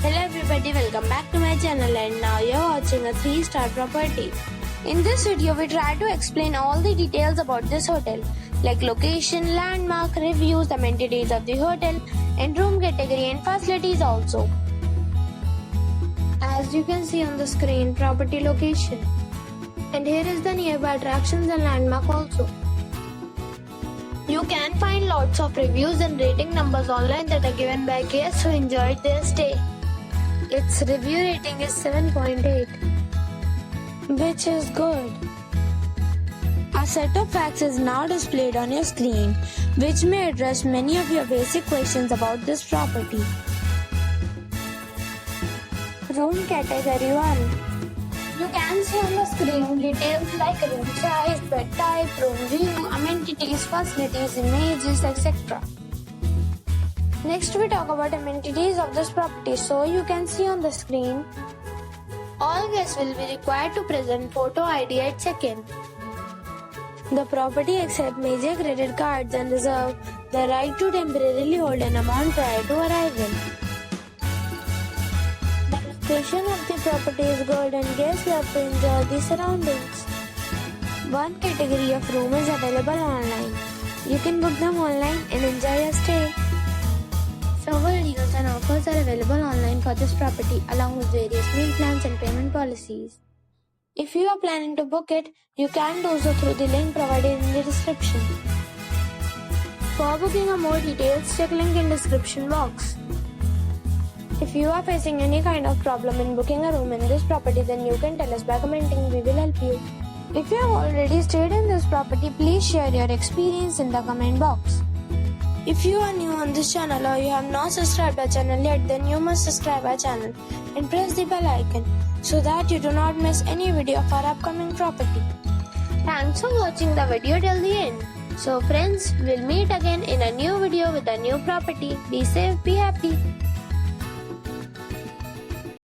Hello everybody, welcome back to my channel and now you're watching a 3-star property. In this video, we try to explain all the details about this hotel like location, landmark, reviews, amenities of the hotel and room category and facilities also. As you can see on the screen, property location. And here is the nearby attractions and landmark also. You can find lots of reviews and rating numbers online that are given by guests who enjoyed their stay. Its review rating is 7.8, which is good. A set of facts is now displayed on your screen, which may address many of your basic questions about this property. Room category 1. You can see on the screen details like room size, bed type, room view, amenities, facilities, images, etc. Next we talk about amenities of this property. So you can see on the screen, all guests will be required to present photo ID at check-in. The property accepts major credit cards and reserves the right to temporarily hold an amount prior to arrival. The location of the property is good and guests love to enjoy the surroundings. One category of room is available online. You can book them online and enjoy your stay. Several deals and offers are available online for this property along with various meal plans and payment policies. If you are planning to book it, you can do so through the link provided in the description. For booking or more details, check link in description box. If you are facing any kind of problem in booking a room in this property, then you can tell us by commenting. We will help you. If you have already stayed in this property, please share your experience in the comment box. If you are new on this channel or you have not subscribed our channel yet, then you must subscribe our channel and press the bell icon so that you do not miss any video of our upcoming property. Thanks for watching the video till the end. So friends, we'll meet again in a new video with a new property. Be safe, be happy.